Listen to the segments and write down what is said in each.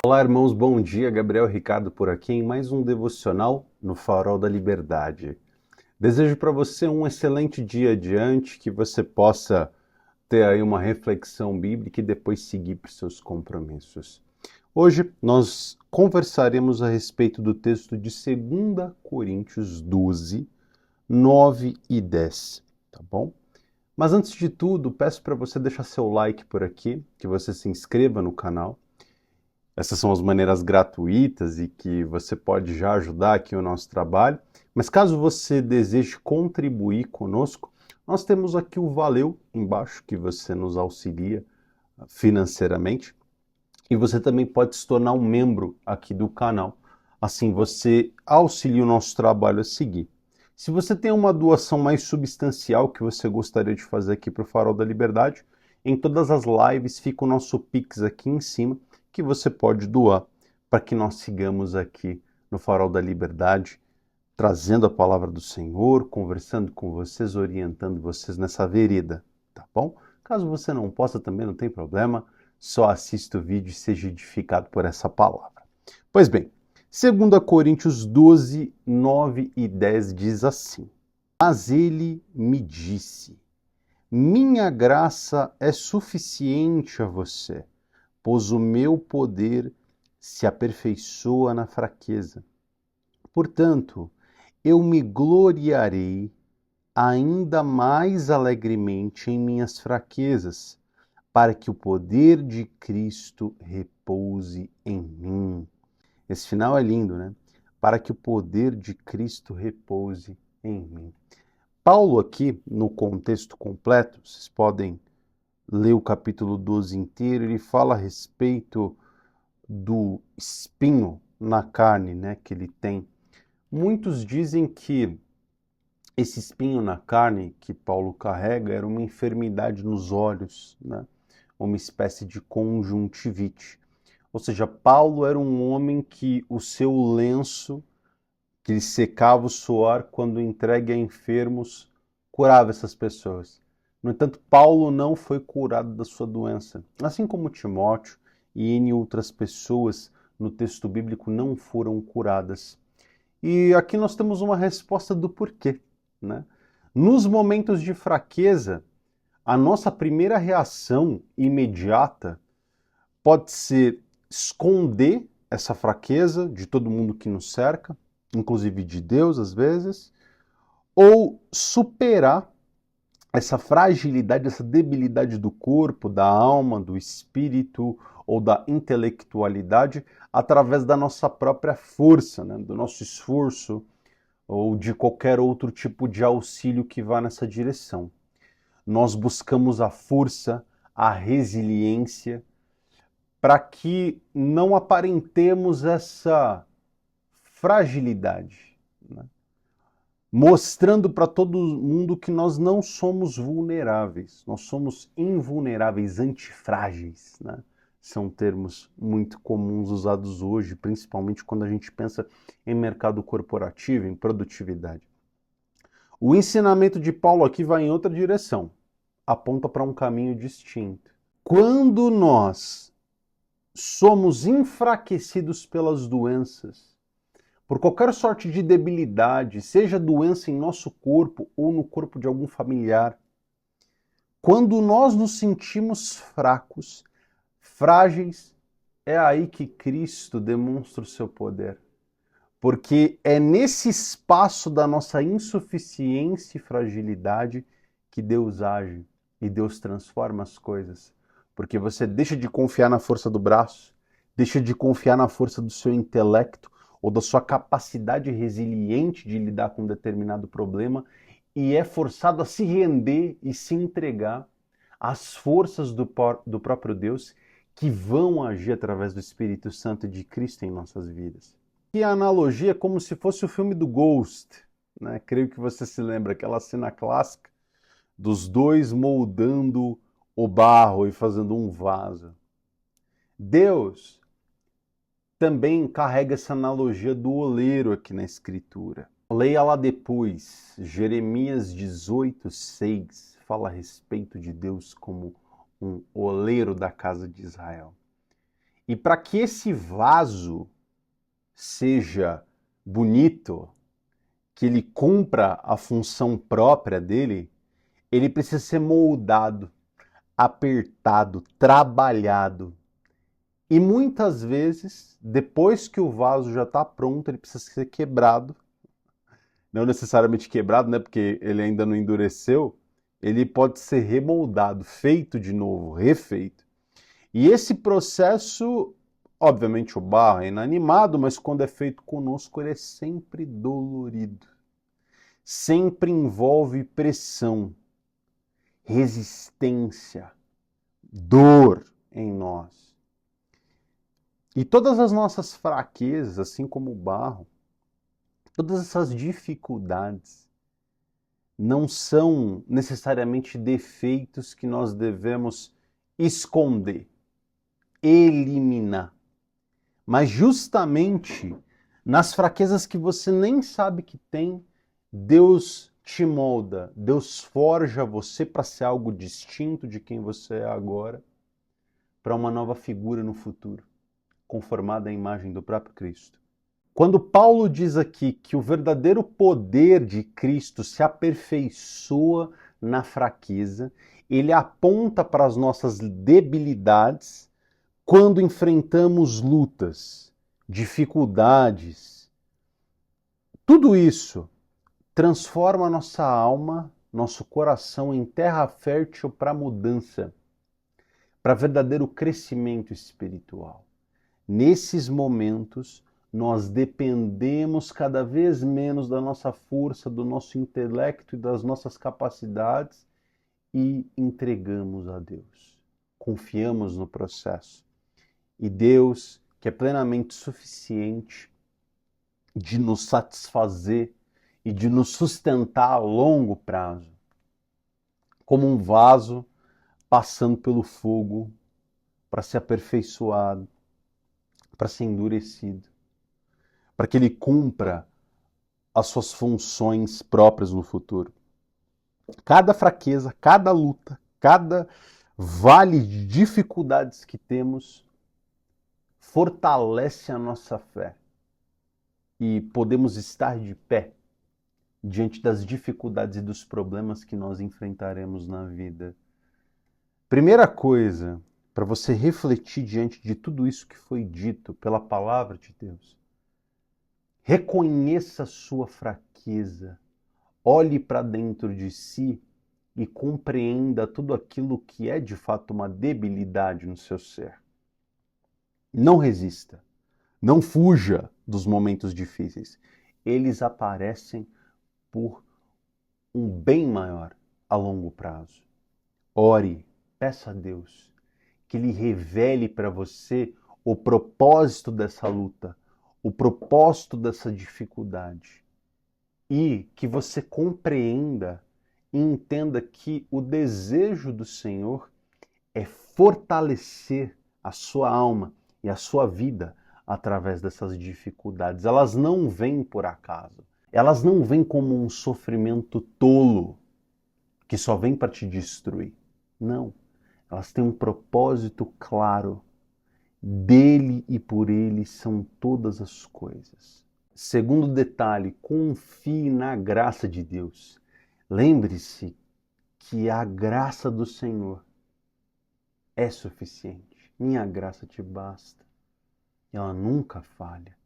Olá, irmãos, bom dia. Gabriel Ricardo por aqui em mais um devocional no Farol da Liberdade. Desejo para você um excelente dia adiante, que você possa ter aí uma reflexão bíblica e depois seguir para os seus compromissos. Hoje nós conversaremos a respeito do texto de 2 Coríntios 12, 9 e 10, tá bom? Mas antes de tudo, peço para você deixar seu like por aqui, que você se inscreva no canal. Essas são as maneiras gratuitas e que você pode já ajudar aqui o nosso trabalho. Mas caso você deseje contribuir conosco, nós temos aqui o Valeu embaixo, que você nos auxilia financeiramente. E você também pode se tornar um membro aqui do canal. Assim você auxilia o nosso trabalho a seguir. Se você tem uma doação mais substancial que você gostaria de fazer aqui para o Farol da Liberdade, em todas as lives fica o nosso Pix aqui em cima, que você pode doar para que nós sigamos aqui no Farol da Liberdade, trazendo a palavra do Senhor, conversando com vocês, orientando vocês nessa vereda, tá bom? Caso você não possa, também não tem problema, só assista o vídeo e seja edificado por essa palavra. Pois bem, 2 Coríntios 12, 9 e 10 diz assim: Mas ele me disse, minha graça é suficiente a você, pois o meu poder se aperfeiçoa na fraqueza. Portanto, eu me gloriarei ainda mais alegremente em minhas fraquezas, para que o poder de Cristo repouse em mim. Esse final é lindo, né? Para que o poder de Cristo repouse em mim. Paulo aqui, no contexto completo, vocês podem ler o capítulo 12 inteiro, ele fala a respeito do espinho na carne, né, que ele tem. Muitos dizem que esse espinho na carne que Paulo carrega era uma enfermidade nos olhos, né? Uma espécie de conjuntivite. Ou seja, Paulo era um homem que o seu lenço, que lhe secava o suor quando entregue a enfermos, curava essas pessoas. No entanto, Paulo não foi curado da sua doença, assim como Timóteo e N outras pessoas no texto bíblico não foram curadas. E aqui nós temos uma resposta do porquê, né? Nos momentos de fraqueza, a nossa primeira reação imediata pode ser esconder essa fraqueza de todo mundo que nos cerca, inclusive de Deus às vezes, ou superar essa fragilidade, essa debilidade do corpo, da alma, do espírito ou da intelectualidade através da nossa própria força, né? Do nosso esforço ou de qualquer outro tipo de auxílio que vá nessa direção. Nós buscamos a força, a resiliência, para que não aparentemos essa fragilidade, né? Mostrando para todo mundo que nós não somos vulneráveis, nós somos invulneráveis, antifrágeis, né? São termos muito comuns usados hoje, principalmente quando a gente pensa em mercado corporativo, em produtividade. O ensinamento de Paulo aqui vai em outra direção, aponta para um caminho distinto. Quando nós somos enfraquecidos pelas doenças, por qualquer sorte de debilidade, seja doença em nosso corpo ou no corpo de algum familiar, quando nós nos sentimos fracos, frágeis, é aí que Cristo demonstra o seu poder. Porque é nesse espaço da nossa insuficiência e fragilidade que Deus age e Deus transforma as coisas. Porque você deixa de confiar na força do braço, deixa de confiar na força do seu intelecto ou da sua capacidade resiliente de lidar com um determinado problema e é forçado a se render e se entregar às forças do próprio Deus que vão agir através do Espírito Santo de Cristo em nossas vidas. E a analogia é como se fosse o filme do Ghost, né? Creio que você se lembra aquela cena clássica dos dois moldando o barro e fazendo um vaso. Deus também carrega essa analogia do oleiro aqui na Escritura. Leia lá depois, Jeremias 18:6 fala a respeito de Deus como um oleiro da casa de Israel. E para que esse vaso seja bonito, que ele cumpra a função própria dele, ele precisa ser moldado, apertado, trabalhado. E muitas vezes, depois que o vaso já está pronto, ele precisa ser quebrado. Não necessariamente quebrado, né? Porque ele ainda não endureceu. Ele pode ser remoldado, feito de novo, refeito. E esse processo, obviamente o barro é inanimado, mas quando é feito conosco, ele é sempre dolorido. Sempre envolve pressão, resistência, dor em nós. E todas as nossas fraquezas, assim como o barro, todas essas dificuldades, não são necessariamente defeitos que nós devemos esconder, eliminar. Mas justamente nas fraquezas que você nem sabe que tem, Deus te molda, Deus forja você para ser algo distinto de quem você é agora, para uma nova figura no futuro, conformada à imagem do próprio Cristo. Quando Paulo diz aqui que o verdadeiro poder de Cristo se aperfeiçoa na fraqueza, ele aponta para as nossas debilidades quando enfrentamos lutas, dificuldades. Tudo isso transforma nossa alma, nosso coração em terra fértil para mudança, para verdadeiro crescimento espiritual. Nesses momentos, nós dependemos cada vez menos da nossa força, do nosso intelecto e das nossas capacidades e entregamos a Deus. Confiamos no processo. E Deus, que é plenamente suficiente de nos satisfazer e de nos sustentar a longo prazo, como um vaso passando pelo fogo para ser aperfeiçoado, para ser endurecido, para que ele cumpra as suas funções próprias no futuro. Cada fraqueza, cada luta, cada vale de dificuldades que temos fortalece a nossa fé e podemos estar de pé diante das dificuldades e dos problemas que nós enfrentaremos na vida. Primeira coisa, para você refletir diante de tudo isso que foi dito pela palavra de Deus, reconheça a sua fraqueza, olhe para dentro de si e compreenda tudo aquilo que é de fato uma debilidade no seu ser. Não resista, não fuja dos momentos difíceis. Eles aparecem por um bem maior a longo prazo. Ore, peça a Deus que Ele revele para você o propósito dessa luta, o propósito dessa dificuldade e que você compreenda e entenda que o desejo do Senhor é fortalecer a sua alma e a sua vida através dessas dificuldades. Elas não vêm por acaso. Elas não vêm como um sofrimento tolo que só vem para te destruir. Não. Elas têm um propósito claro. Dele e por ele são todas as coisas. Segundo detalhe, confie na graça de Deus. Lembre-se que a graça do Senhor é suficiente. Minha graça te basta. E ela nunca falha.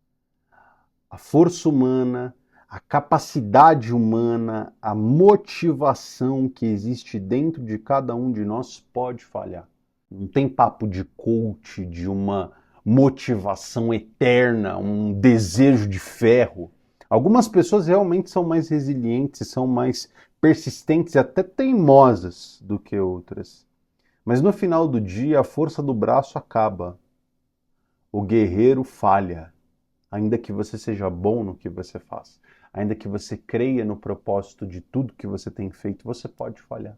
A força humana, a capacidade humana, a motivação que existe dentro de cada um de nós pode falhar. Não tem papo de coach, de uma motivação eterna, um desejo de ferro. Algumas pessoas realmente são mais resilientes, são mais persistentes e até teimosas do que outras. Mas no final do dia, a força do braço acaba. O guerreiro falha, ainda que você seja bom no que você faz. Ainda que você creia no propósito de tudo que você tem feito, você pode falhar.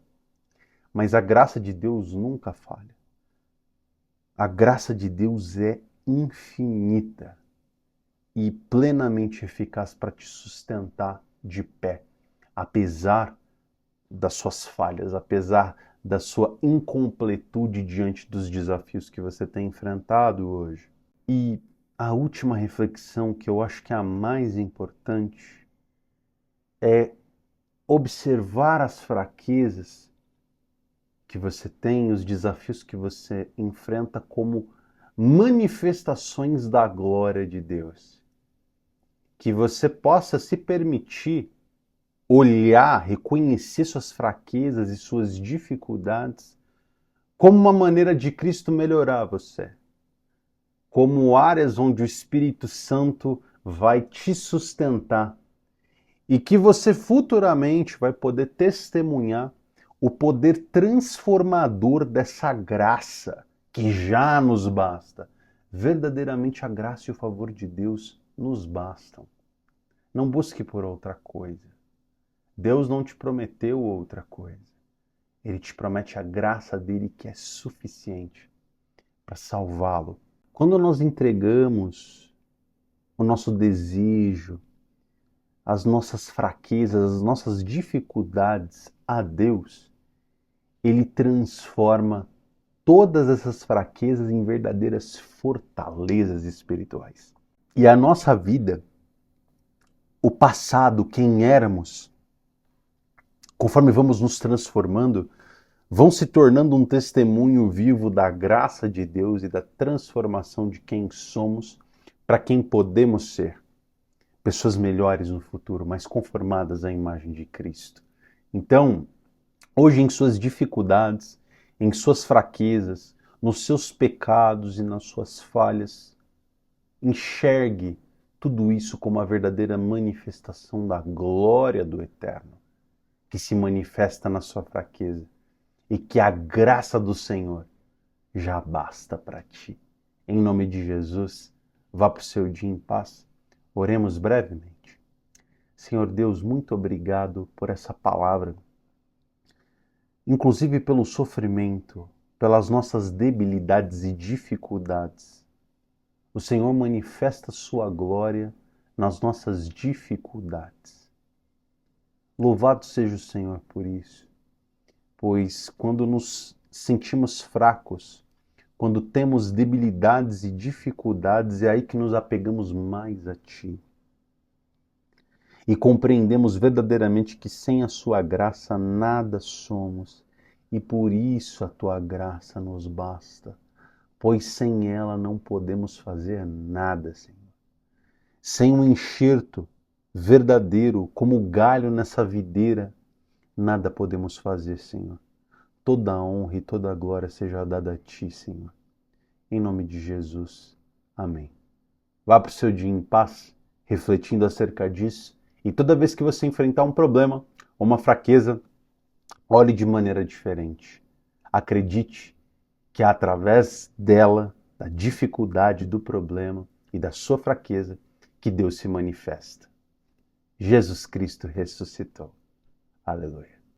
Mas a graça de Deus nunca falha. A graça de Deus é infinita e plenamente eficaz para te sustentar de pé, apesar das suas falhas, apesar da sua incompletude diante dos desafios que você tem enfrentado hoje. E a última reflexão, que eu acho que é a mais importante, é observar as fraquezas que você tem, os desafios que você enfrenta como manifestações da glória de Deus. Que você possa se permitir olhar, reconhecer suas fraquezas e suas dificuldades como uma maneira de Cristo melhorar você. Como áreas onde o Espírito Santo vai te sustentar e que você futuramente vai poder testemunhar o poder transformador dessa graça que já nos basta. Verdadeiramente a graça e o favor de Deus nos bastam. Não busque por outra coisa. Deus não te prometeu outra coisa. Ele te promete a graça dele que é suficiente para salvá-lo. Quando nós entregamos o nosso desejo, as nossas fraquezas, as nossas dificuldades a Deus, Ele transforma todas essas fraquezas em verdadeiras fortalezas espirituais. E a nossa vida, o passado, quem éramos, conforme vamos nos transformando, vão se tornando um testemunho vivo da graça de Deus e da transformação de quem somos para quem podemos ser. Pessoas melhores no futuro, mais conformadas à imagem de Cristo. Então, hoje em suas dificuldades, em suas fraquezas, nos seus pecados e nas suas falhas, enxergue tudo isso como a verdadeira manifestação da glória do Eterno, que se manifesta na sua fraqueza, e que a graça do Senhor já basta para ti. Em nome de Jesus, vá para o seu dia em paz. Oremos brevemente. Senhor Deus, muito obrigado por essa palavra, inclusive pelo sofrimento, pelas nossas debilidades e dificuldades. O Senhor manifesta sua glória nas nossas dificuldades. Louvado seja o Senhor por isso, pois quando nos sentimos fracos, quando temos debilidades e dificuldades, é aí que nos apegamos mais a Ti. E compreendemos verdadeiramente que sem a Sua graça nada somos, e por isso a Tua graça nos basta, pois sem ela não podemos fazer nada, Senhor. Sem um enxerto verdadeiro, como o galho nessa videira, nada podemos fazer, Senhor. Toda a honra e toda a glória seja dada a Ti, Senhor. Em nome de Jesus. Amém. Vá para o seu dia em paz, refletindo acerca disso. E toda vez que você enfrentar um problema ou uma fraqueza, olhe de maneira diferente. Acredite que é através dela, da dificuldade, do problema e da sua fraqueza, que Deus se manifesta. Jesus Cristo ressuscitou. Aleluia.